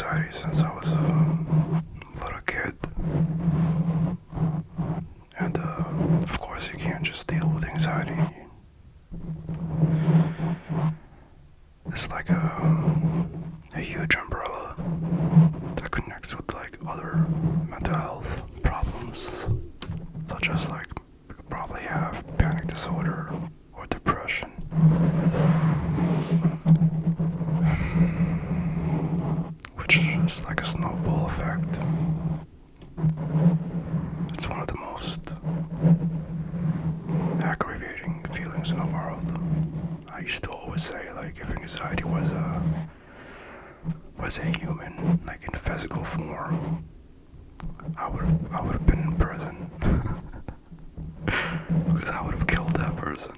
anxiety since I was a little kid. And of course, you can't just deal with anxiety. It's like a huge umbrella that connects with like other mental health problems, such as like you probably have panic disorder or depression. Which is like a snowball effect. It's one of the most aggravating feelings in the world. I used to always say, like, if anxiety was a human, like in physical form, I would have been in prison because I would have killed that person.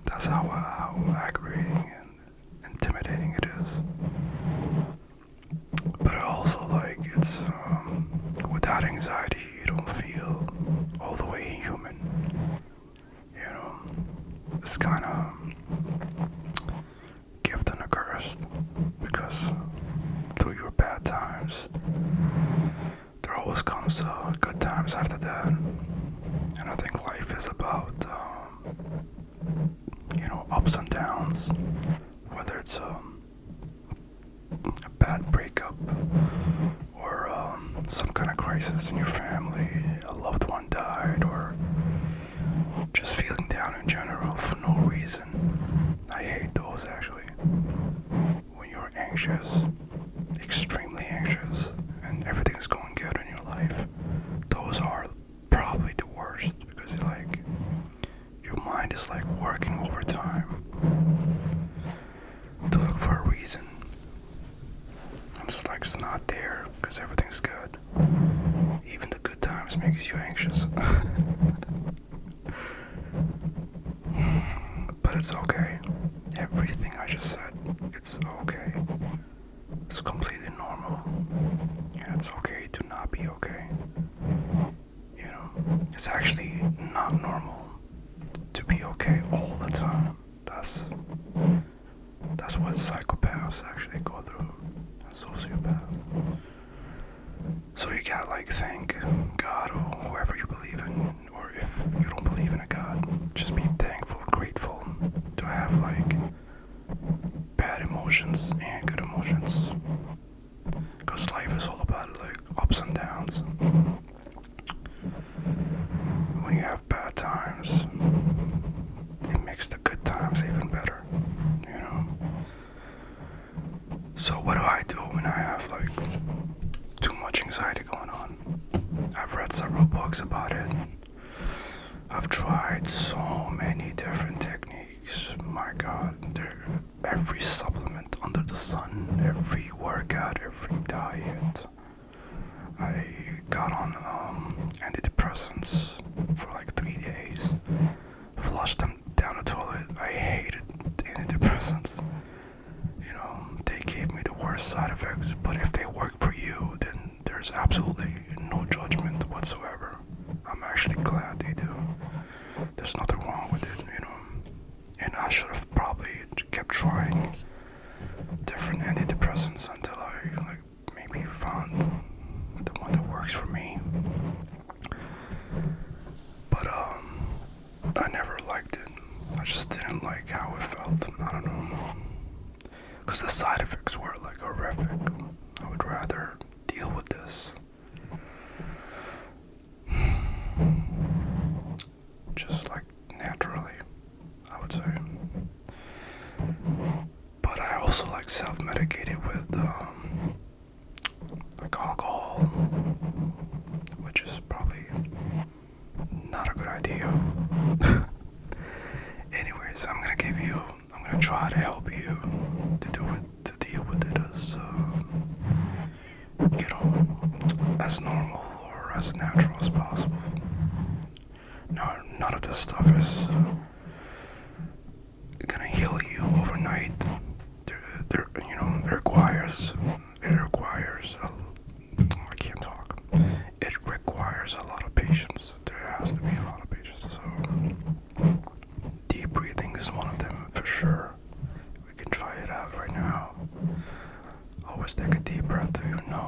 That's how aggravating and intimidating it is. But also, like, it's without anxiety, you don't feel all the way human. You know, it's kind of gift and a curse because through your bad times, there always comes good times after that. And I think life is about, ups and downs, whether it's a bad breakup or some kind of crisis in your family, a loved one died, or just feeling down in general for no reason. I hate those actually. When you're anxious, extremely anxious, and everything's going good in your life, those are probably the worst because like your mind is like working overtime to look for a reason. It's like it's not there because everything's good. Even the good times makes you anxious. But it's okay. Everything I just said, it's okay. It's completely normal. And it's okay to not be okay. It's actually not normal to be okay all the time. That's what psychopaths actually go through. Sociopaths. So you gotta like thank God or whoever you believe in, or if you don't believe in a God, just be thankful, grateful to have like bad emotions and good emotions. Because life is all about like ups and downs. When you have bad times, it makes the good times even better, So what do I do when I have like too much anxiety going on? I've read several books about it. I've tried so many different techniques. My God, every supplement under the sun, every workout, every diet. I got on antidepressants for like 3 days. Flushed them down the toilet. I hated antidepressants. They gave me the worst side effects, but if they work for you, then there's absolutely no judgment whatsoever. I'm actually glad they do. There's nothing wrong with it, And I should have probably kept trying different antidepressants until I maybe found the one that works for me. But I never liked it. I just didn't like how it felt. I don't know. Because the side effects were like horrific. I would rather deal with this just like naturally, I would say. But I also like self-medicated with like alcohol, which is probably not a good idea. Anyways, I'm gonna try to help you to deal with it as normal or as natural as possible. Now, none of this stuff is gonna heal you overnight. It requires I can't talk. It requires a lot of patience. There has to be a lot of patience. So deep breathing is one of them for sure. We can try it out right now. Always take a deep breath through your nose.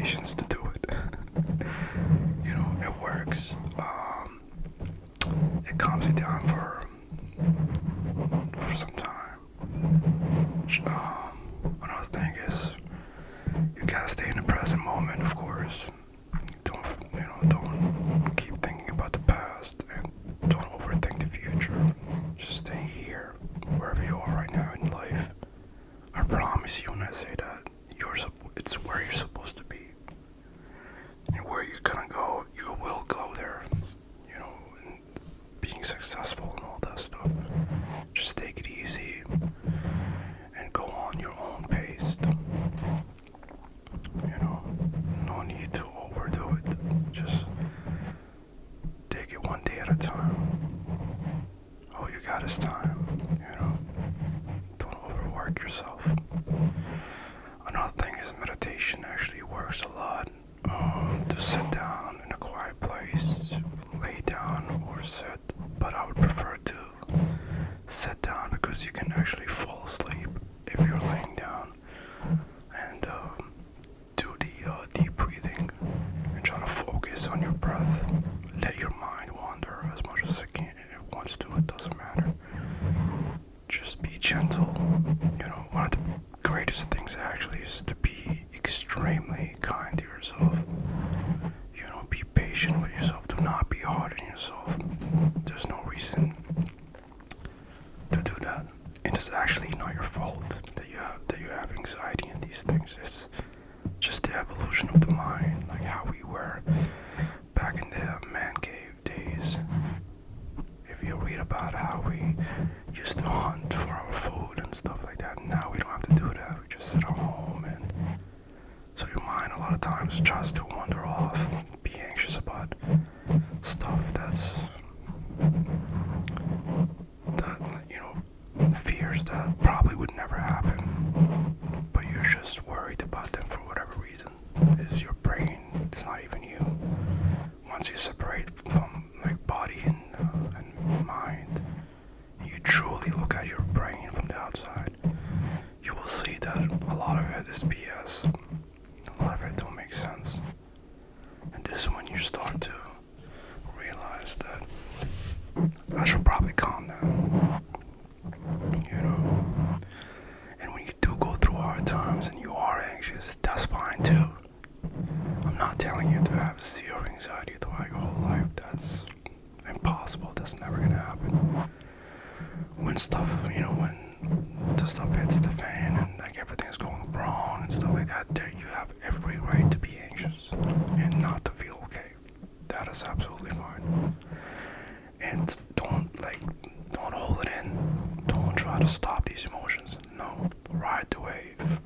patience to do it. It works. It calms you down for some time. Another thing is you gotta stay in the present moment, of course. Don't keep thinking about the past and don't overthink the future. Just stay here, wherever you are right now in life. I promise you when I say that, it's where you're supposed to be. And where you're gonna go, you will go there. And being successful and all that stuff. Just take it easy and go on your own pace. No need to overdo it. Just take it one day at a time. All you got is time. Don't overwork yourself. Another thing is meditation actually works a lot. To sit down in a quiet place, lay down or sit, but I would prefer to sit down because you can actually fall asleep if you're laying down, and do the deep breathing and try to focus on your breath. Let your mind wander as much as it can. It wants to, it doesn't matter. Just be gentle. One of the greatest things actually is to be extremely kind to yourself. Be patient with yourself. Do not be hard on yourself. There's no reason to do that. And it's actually not your fault that you have anxiety and these things. It's just the evolution of the mind, like how we were back in the man cave days. If you read about how we used to hunt for our food and stuff like that, now we don't have to do that. We just sit at home, and so your mind a lot of times tries to wander off, be anxious about stuff that fears that probably would never happen, but you're just worried about them for whatever reason. It's your brain. It's not even you. Once you separate from body and mind, and you truly look at your brain from the outside, you will see that a lot of it is BS. A lot of it don't make sense. And this is when you start to realize that I should probably calm down. And when you do go through hard times and you are anxious, that's fine too. I'm not telling you to have zero anxiety throughout your whole life. That's impossible. That's never gonna happen. When when the stuff hits the fan and everything's going wrong and stuff like that, there you have every right to be anxious and not to feel okay. That is absolutely fine. And don't hold it in. Don't try to stop these emotions. No, ride the wave.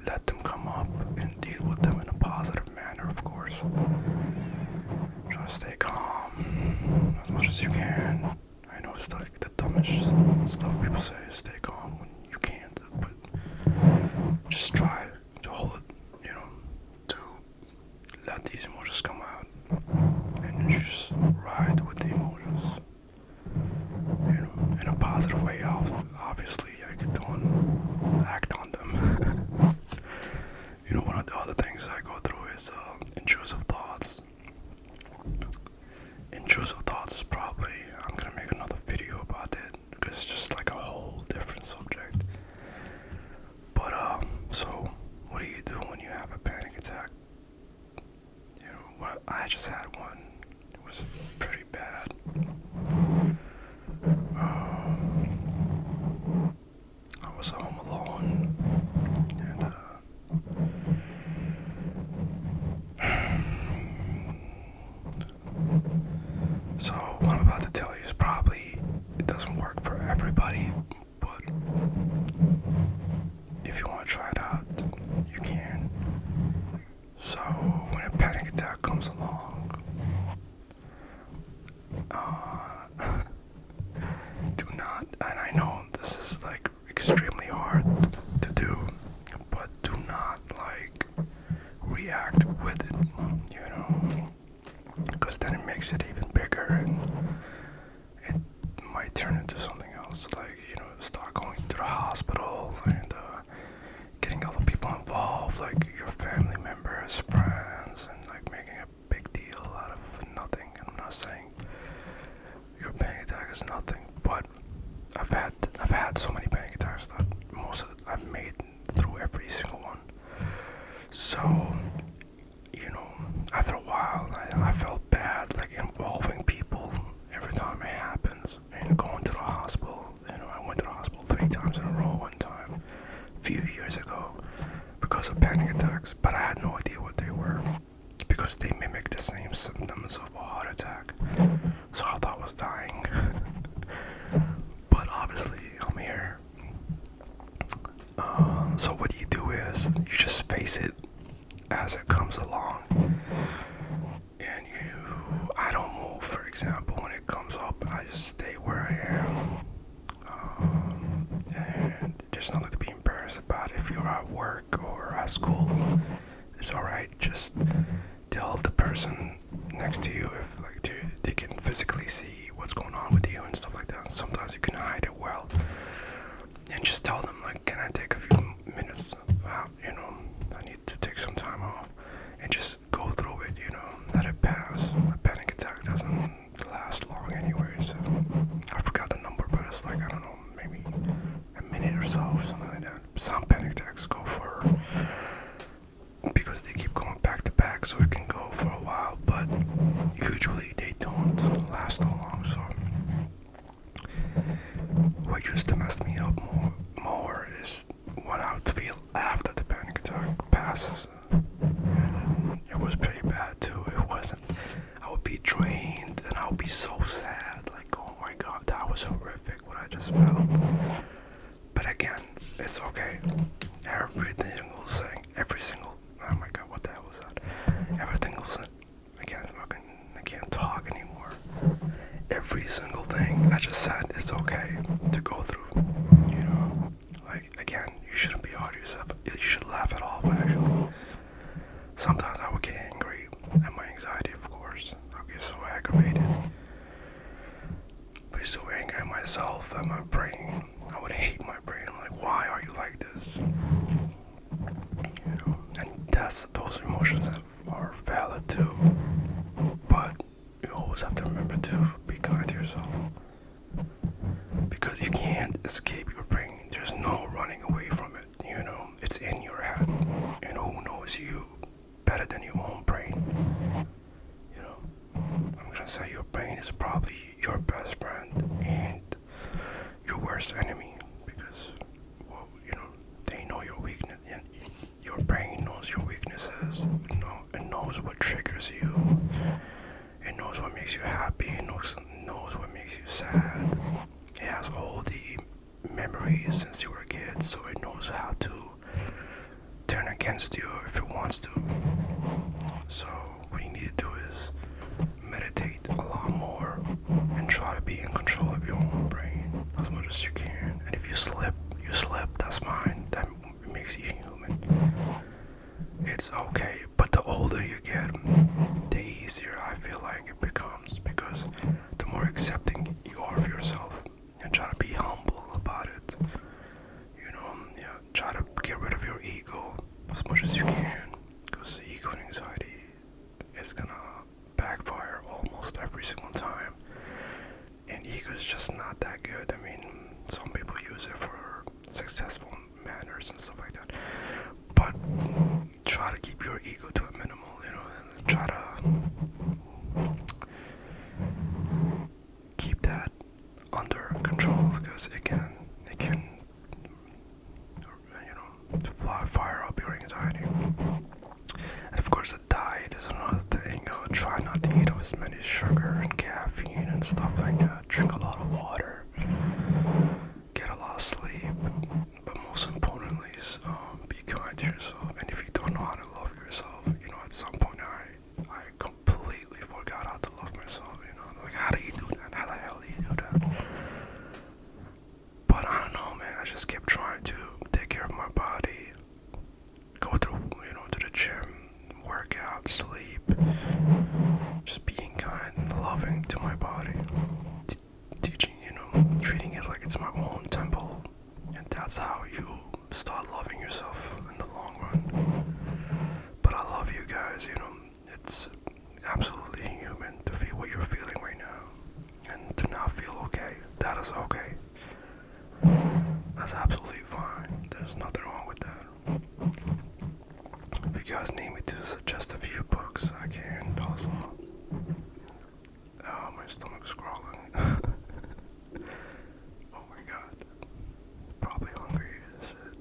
Let them come up and deal with them in a positive manner, of course. Try to stay calm as much as you can. I know it's like the dumbest stuff people say is stay calm when you can't, but just try to hold it, to let these emotions come out and just ride with the emotions, in a positive way, obviously. Don't act on them. One of the other things I go through is intrusive thoughts. Intrusive thoughts is probably, I'm gonna make another video about it because it's just like a whole different subject. But so what do you do when you have a panic attack? I just had one. It was pretty bad. I was home alone, and so what I'm about to tell you is probably, it doesn't work for everybody, but if you want to try it out, you can. So when a panic attack comes along, do not, and I know this is extremely hard to do, but do not react with it, because then it makes it even bigger and it might turn into something else, start going to the hospital and getting other people involved, your family the same symptoms of a heart attack. So I thought I was dying. But obviously, I'm here. So what you do is you just face it as it comes along. And I don't move, for example, when it comes up. I just stay where I am. And there's nothing to be embarrassed about. If you're at work or at school, it's alright. Just tell the person next to you if they can physically see what's going on with you and stuff like that. Sometimes you can hide it well, and just tell them can I take a few minutes out? I need to take some time off, and just go through it. Let it pass. A panic attack doesn't last long anyways. I forgot the number, but it's I don't know, maybe a minute or so, something like that. Some panic attacks go for, because they keep going back to back, so it can go for a while, but usually they don't last so long. So what used to mess me up more is what I would feel after the panic attack passes. And it was pretty bad too. It wasn't, I would be drained and I would be so sad, oh my god, that was horrific what I just felt. But again, it's okay. Every single, oh my god, what the hell was that? Everything was, I can't talk anymore. Every single thing I just said, it's okay to go through. Again, you shouldn't be hard on yourself. You should laugh it off, actually. Sometimes I would get angry at my anxiety, of course. I'll get so aggravated. Be so angry at myself, at my brain. I would hate my brain. I'm like, why are you like this? And those emotions are valid too. But you always have to remember to be kind to yourself. Because you can't escape your brain. There's no running away from it. It's in your head. And who knows you better than your own brain? I'm gonna say your brain is probably your best friend and your worst enemy, because they know your weakness. Your brain knows your weaknesses. It knows what triggers you. It knows what makes you happy. It knows what makes you sad. It has all the memories since you were a kid, so it knows how to turn against you if it wants to. So what you need to do is meditate a lot more and try to be in control of your own brain as much as you can. And if you slip, that's fine. That makes you human. It's okay. But the older you get, the easier I feel like it becomes, because the more accepting you are of yourself, and try to be humble about it. Try to get rid of your ego as much as you can, because ego and anxiety is gonna backfire almost every single time. And ego is just not that good. I mean, some people use it for successful manners and stuff like that. But try to keep your ego to a minimal, and try to keep that under control, because it can fire up your anxiety. And of course, the diet is another thing. Try not to eat as many sugar and caffeine and stuff like that. Drink a lot of water. Get a lot of sleep. But most importantly is be kind to yourself. And if you don't know how to love yourself, at some point I completely forgot how to love myself. How do you do that? How the hell do you do that? But I don't know, man. I just kept trying to take care of my body. Go through, to the gym, work out, sleep. Just being kind and loving to my body. Teaching, treating it like it's my own temple. And that's how you start loving yourself in the long run. But I love you guys, it's absolutely human to feel what you're feeling right now. And to not feel okay. That is okay. That's absolutely fine. There's nothing wrong with that. If you guys need me to suggest a few books, I can also. Oh, my stomach's growling. Oh my god. Probably hungry as shit.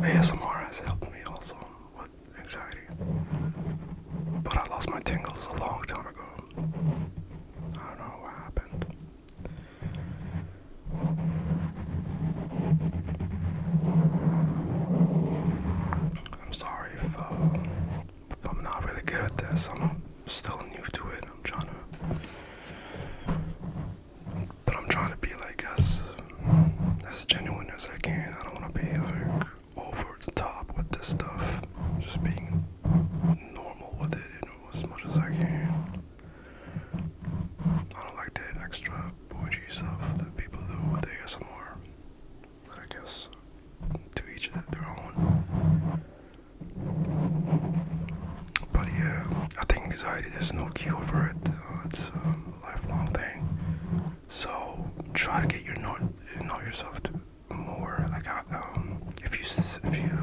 ASMR has helped me also. if you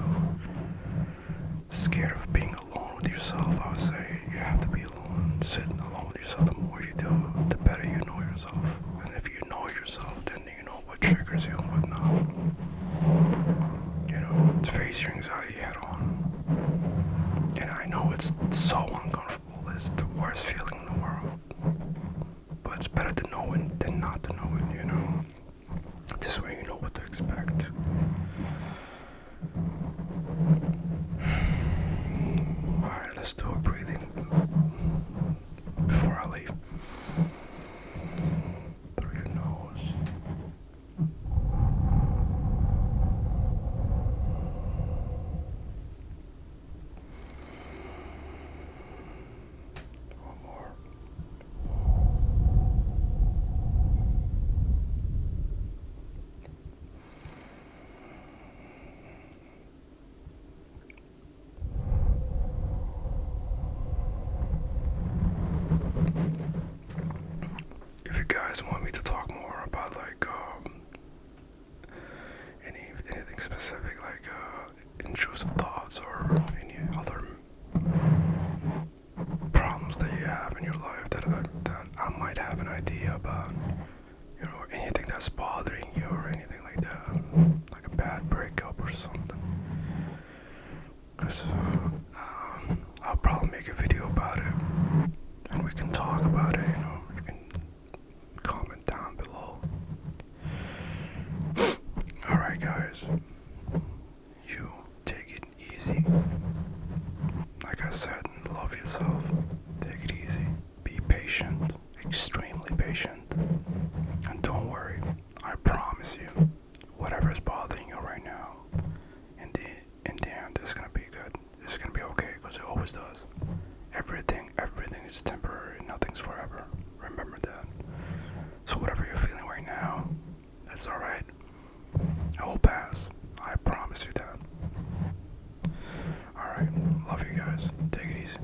scared of being alone with yourself, I would say you have to be alone, sitting alone with yourself. The more you do, the better you know yourself. And if you know yourself, then you know what triggers you and what not. You know, face your anxiety head on. And I know it's so uncomfortable. It's the worst feeling in the world. But it's better to know it than not to know it, you know. This way you know what to expect. Alright, let's do a breathing before I leave. Through your nose. One more. If you guys want me to talk more about like anything specific, like intrusive thoughts or any other problems that you have in your life that I might have an idea about, you know, anything that's bothering you or anything like that, like a bad breakup or something. Because I'll probably make a video about it and we can talk about it, you know. You can comment down below. Alright guys, you take it easy. Like I said, love yourself. Take it easy. Be patient. Extremely patient. And don't worry. I promise you, whatever is bothering you right now, in the end, it's gonna be good. It's gonna be okay, because it always does. Everything is temporary. Nothing's forever. Remember that. So whatever you're feeling right now, that's alright. It will pass. I promise you that. Alright, love you guys. Take it easy.